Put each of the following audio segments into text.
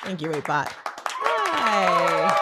Thank you, Waitbot. Hi.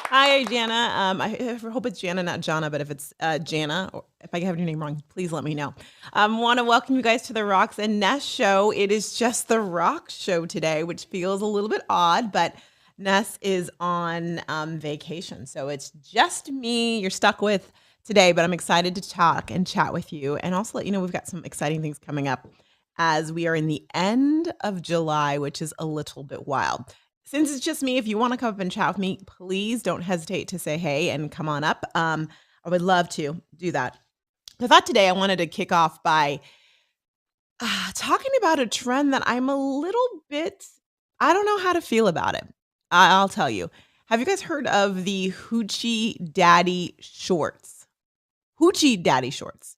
Hi, Jana. I hope it's Jana, not Jana, but if it's Jana, or if I have your name wrong, please let me know. Want to welcome you guys to the Rox and Ness show. It is just the Rox show today, which feels a little bit odd, but Ness is on vacation. So it's just me you're stuck with today, but I'm excited to talk and chat with you and also let you know we've got some exciting things coming up as we are in the end of July, which is a little bit wild. Since it's just me, if you want to come up and chat with me, please don't hesitate to say hey and come on up. I would love to do that. I thought today I wanted to kick off by talking about a trend that I'm a little bit, I don't know how to feel about it. I'll tell you. Have you guys heard of the Hoochie Daddy shorts? Hoochie Daddy shorts.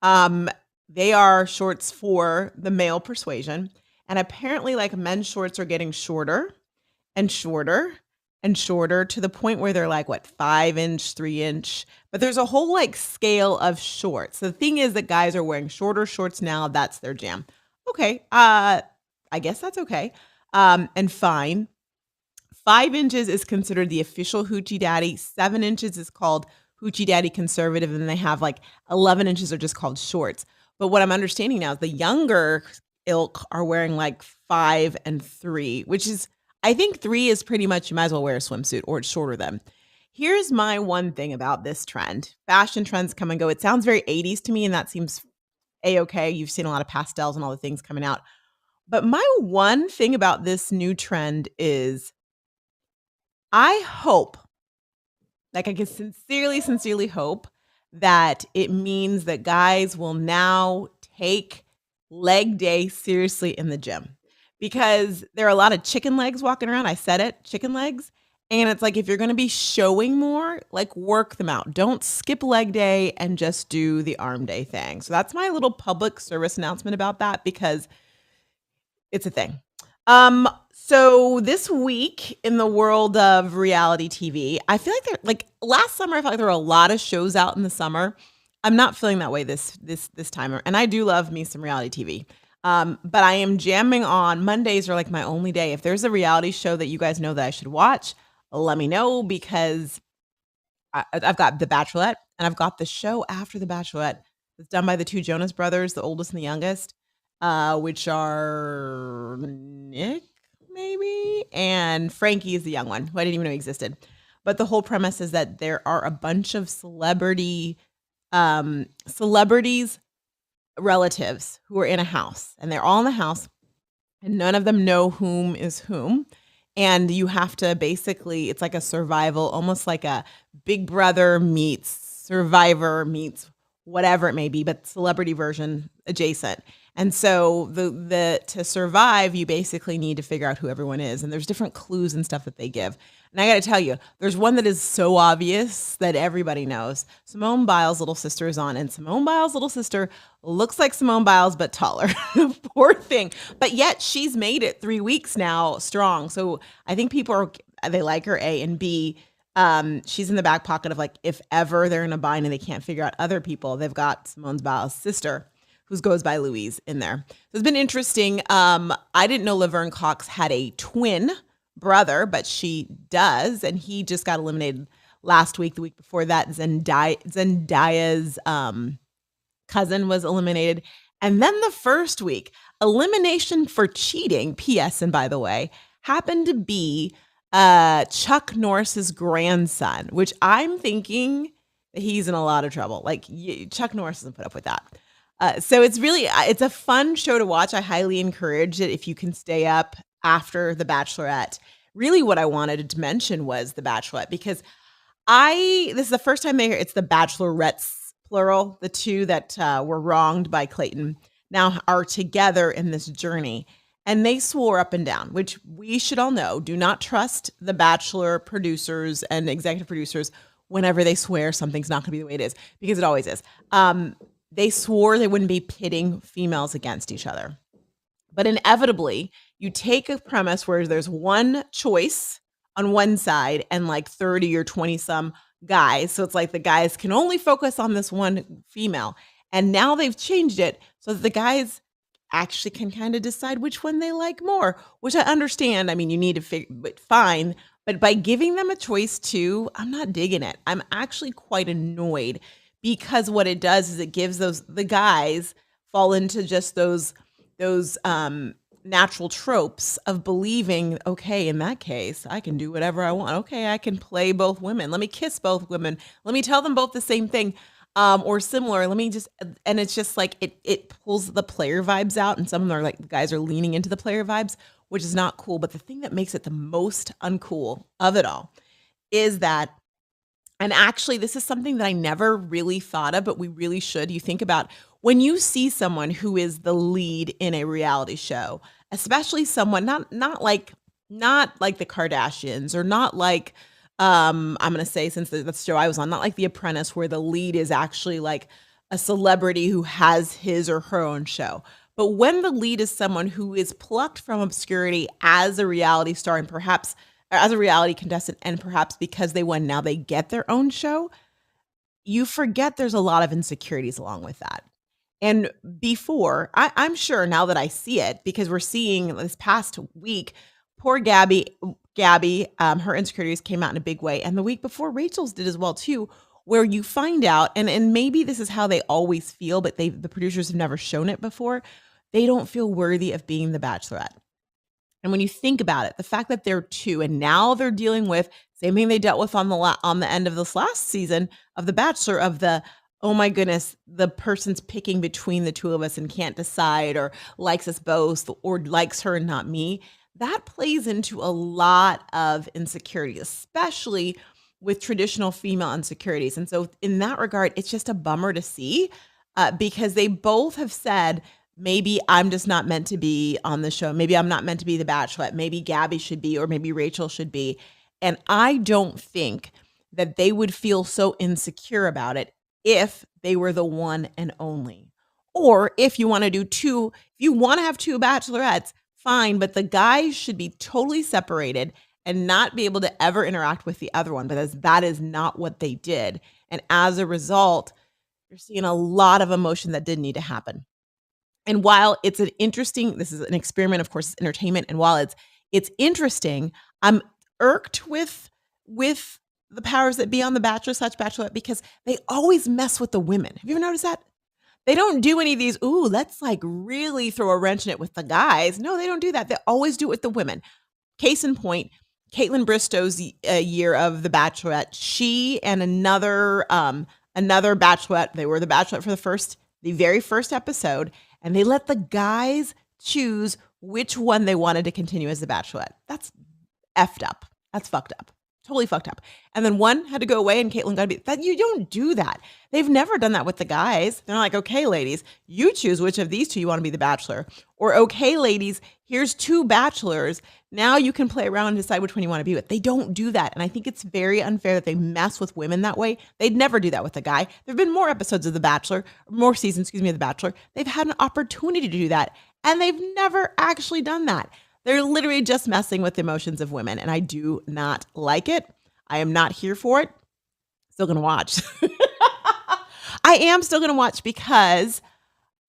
Um, they are shorts for the male persuasion. And apparently, like men's shorts are getting shorter and shorter and shorter to the point where they're like, what, 5 inch, 3 inch? But there's a whole like scale of shorts. The thing is that guys are wearing shorter shorts now. That's their jam. Okay. I guess that's okay. And fine. 5 inches is considered the official Hoochie Daddy. 7 inches is called Hoochie Daddy Conservative. And they have like 11 inches are just called shorts. But what I'm understanding now is the younger ilk are wearing like 5 and 3, which is, I think 3 is pretty much you might as well wear a swimsuit or it's shorter than. Here's my one thing about this trend. Fashion trends come and go. It sounds very 80s to me, and that seems a-okay. You've seen a lot of pastels and all the things coming out. But my one thing about this new trend is I hope, like I can sincerely hope that it means that guys will now take leg day seriously in the gym because there are a lot of chicken legs walking around. I said it, chicken legs. And it's like, if you're going to be showing more, like work them out. Don't skip leg day and just do the arm day thing. So that's my little public service announcement about that because it's a thing. So this week in the world of reality TV, I feel like like last summer, I felt like there were a lot of shows out in the summer. I'm not feeling that way this time, and I do love me some reality TV. But I am jamming on Mondays are like my only day. If there's a reality show that you guys know that I should watch, let me know because I've got The Bachelorette and I've got the show after The Bachelorette. It's done by the two Jonas brothers, the oldest and the youngest, which are Nick, maybe, and Frankie is the young one, who I didn't even know existed. But the whole premise is that there are a bunch of celebrities relatives who are in a house, and they're all in the house, and none of them know whom is whom. And you have to basically, it's like a survival, almost like a Big Brother meets Survivor meets whatever it may be, but celebrity version adjacent. And so the to survive, you basically need to figure out who everyone is. And there's different clues and stuff that they give. And I got to tell you, there's one that is so obvious that everybody knows. Simone Biles' little sister is on, and Simone Biles' little sister looks like Simone Biles, but taller. Poor thing. But yet she's made it 3 weeks now strong. So I think they like her, A, and B, she's in the back pocket of like, if ever they're in a bind and they can't figure out other people, they've got Simone Biles' sister, who goes by Louise, in there. So it's been interesting. I didn't know Laverne Cox had a twin brother, but she does, and he just got eliminated last week. The week before that, Zendaya's cousin was eliminated. And then the first week, elimination for cheating, P.S., and by the way, happened to be Chuck Norris's grandson, which I'm thinking he's in a lot of trouble. Like, Chuck Norris doesn't put up with that. So it's a fun show to watch. I highly encourage it if you can stay up after The Bachelorette. Really what I wanted to mention was The Bachelorette because this is the first time it's The Bachelorettes, plural, the two that were wronged by Clayton now are together in this journey. And they swore up and down, which we should all know, do not trust the Bachelor producers and executive producers whenever they swear something's not going to be the way it is, because it always is. They swore they wouldn't be pitting females against each other. But inevitably, you take a premise where there's one choice on one side and like 30 or 20 some guys. So it's like the guys can only focus on this one female. And now they've changed it so that the guys actually can kind of decide which one they like more, which I understand. I mean, you need to figure, but fine. But by giving them a choice too, I'm not digging it. I'm actually quite annoyed because what it does is it gives the guys fall into just those natural tropes of believing, okay, in that case, I can do whatever I want. Okay, I can play both women. Let me kiss both women. Let me tell them both the same thing, or similar. Let me just, and it's just like it pulls the player vibes out, and some of them are like the guys are leaning into the player vibes, which is not cool. But the thing that makes it the most uncool of it all is that, and actually, this is something that I never really thought of, but we really should. You think about when you see someone who is the lead in a reality show, especially someone not like the Kardashians, or not like I'm gonna say, since that's the show I was on, not like The Apprentice, where the lead is actually like a celebrity who has his or her own show. But when the lead is someone who is plucked from obscurity as a reality star, and perhaps as a reality contestant, and perhaps because they won, now they get their own show, you forget there's a lot of insecurities along with that. And before, I'm sure now that I see it, because we're seeing this past week, poor Gabby, her insecurities came out in a big way. And the week before, Rachel's did as well too, where you find out, and maybe this is how they always feel, but the producers have never shown it before. They don't feel worthy of being the Bachelorette. And when you think about it, the fact that they're two, and now they're dealing with same thing they dealt with on the end of this last season of The Bachelor, of the, oh my goodness, the person's picking between the two of us and can't decide, or likes us both, or likes her and not me. That plays into a lot of insecurity, especially with traditional female insecurities. And so in that regard, it's just a bummer to see, because they both have said, maybe I'm just not meant to be on the show. Maybe I'm not meant to be the Bachelorette. Maybe Gabby should be, or maybe Rachel should be. And I don't think that they would feel so insecure about it if they were the one and only. Or if you want to do two, if you want to have two Bachelorettes, fine, but the guys should be totally separated and not be able to ever interact with the other one, because that is not what they did. And as a result, you're seeing a lot of emotion that didn't need to happen. And while it's this is an experiment, of course, it's entertainment. And while it's interesting, I'm irked with the powers that be on The Bachelor/Bachelorette, because they always mess with the women. Have you ever noticed that? They don't do any of these, ooh, let's like really throw a wrench in it with the guys. No, they don't do that. They always do it with the women. Case in point, Caitlin Bristow's year of The Bachelorette, she and another Bachelorette, they were the Bachelorette for the very first episode, and they let the guys choose which one they wanted to continue as the Bachelorette. That's effed up. That's fucked up. Totally fucked up. And then one had to go away, and Caitlyn got to be that. You don't do that. They've never done that with the guys. They're not like, okay, ladies, you choose which of these two you want to be the Bachelor. Or, okay, ladies, here's two Bachelors. Now you can play around and decide which one you want to be with. They don't do that. And I think it's very unfair that they mess with women that way. They'd never do that with a guy. There have been more episodes of The Bachelor, more seasons, of The Bachelor. They've had an opportunity to do that, and they've never actually done that. They're literally just messing with the emotions of women, and I do not like it. I am not here for it. Still going to watch. I am still going to watch because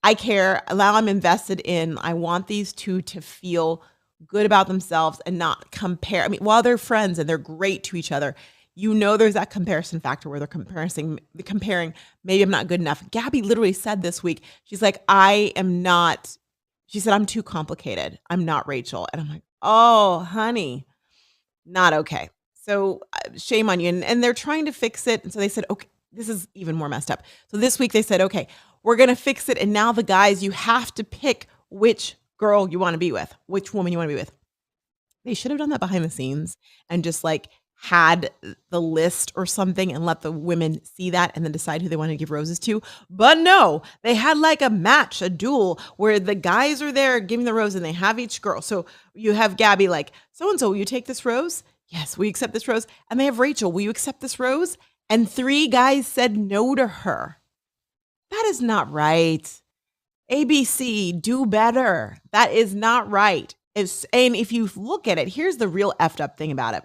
I care. Now I'm invested in, I want these two to feel good about themselves and not compare. I mean, while they're friends and they're great to each other, there's that comparison factor where they're comparing, maybe I'm not good enough. Gabby literally said this week, she's like, she said, I'm too complicated. I'm not Rachel. And I'm like, oh, honey, not okay. So shame on you. And they're trying to fix it. And so they said, okay, this is even more messed up. So this week they said, okay, we're going to fix it. And now the guys, you have to pick which girl you want to be with, which woman you want to be with. They should have done that behind the scenes and just like had the list or something and let the women see that and then decide who they want to give roses to. But no, they had like a match, a duel where the guys are there giving the rose and they have each girl. So you have Gabby like, so-and-so, will you take this rose? Yes. Will you accept this rose? And they have Rachel, will you accept this rose? And 3 guys said no to her. That is not right. ABC, do better. That is not right. And if you look at it, here's the real effed up thing about it.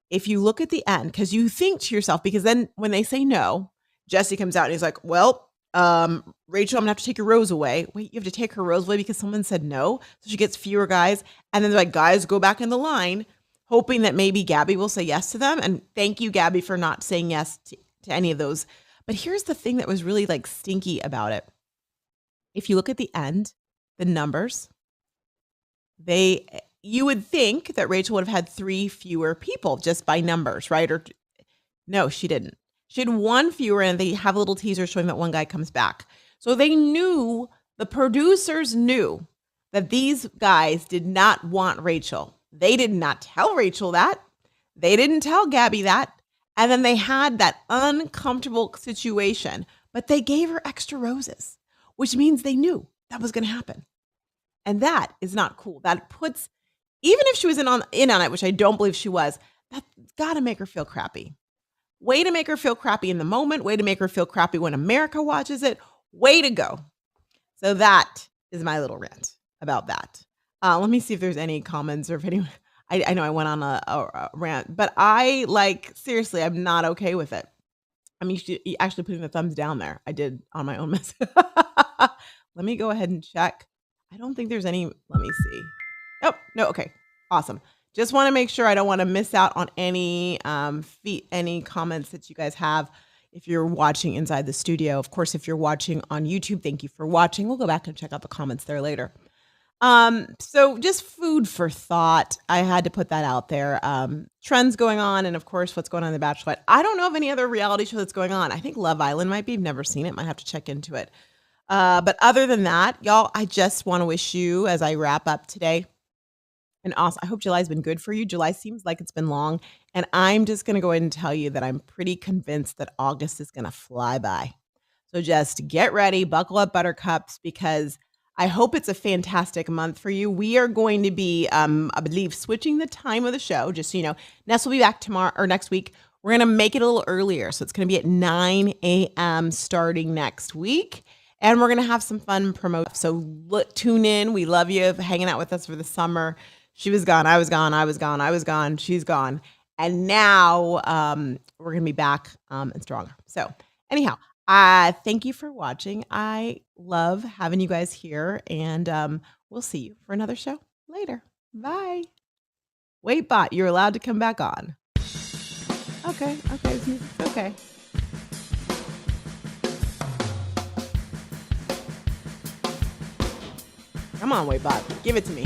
If you look at the end, because you think to yourself, because then when they say no, Jesse comes out and he's like, well, Rachel, I'm gonna have to take your rose away. Wait, you have to take her rose away because someone said no? So she gets fewer guys. And then they're like, guys, go back in the line, hoping that maybe Gabby will say yes to them. And thank you, Gabby, for not saying yes to any of those. But here's the thing that was really like stinky about it. If you look at the end, the numbers, you would think that Rachel would have had 3 fewer people just by numbers, right? Or no, she didn't. She had 1 fewer, and they have a little teaser showing that one guy comes back. So the producers knew that these guys did not want Rachel. They did not tell Rachel that. They didn't tell Gabby that. And then they had that uncomfortable situation, but they gave her extra roses, which means they knew that was going to happen. And that is not cool. That puts, even if she was in on it, which I don't believe she was, that's got to make her feel crappy. Way to make her feel crappy in the moment. Way to make her feel crappy when America watches it. Way to go. So that is my little rant about that. Let me see if there's any comments or if anyone, I know I went on a rant, but seriously, I'm not okay with it. I mean, actually putting the thumbs down there. I did on my own mess. Let me go ahead and check. I don't think there's any, let me see. Oh, no. Okay. Awesome. Just want to make sure I don't want to miss out on any any comments that you guys have if you're watching inside the studio. Of course, if you're watching on YouTube, thank you for watching. We'll go back and check out the comments there later. So just food for thought. I had to put that out there. Trends going on, and of course, what's going on in The Bachelorette. I don't know of any other reality show that's going on. I think Love Island might be. I've never seen it. Might have to check into it. But other than that, y'all, I just want to wish you, as I wrap up today, and also, I hope July's been good for you. July seems like it's been long. And I'm just going to go ahead and tell you that I'm pretty convinced that August is going to fly by. So just get ready, buckle up, buttercups, because I hope it's a fantastic month for you. We are going to be, I believe, switching the time of the show. Just so you know, Ness will be back tomorrow or next week. We're going to make it a little earlier. So it's going to be at 9 a.m. starting next week. And we're going to have some fun promote. So tune in. We love you hanging out with us for the summer. She was gone. I was gone. I was gone. I was gone. She's gone. And now we're going to be back and stronger. So anyhow, thank you for watching. I love having you guys here. And we'll see you for another show later. Bye. Wait, bot, you're allowed to come back on. Okay. Okay. Come on, Waitbot. Give it to me.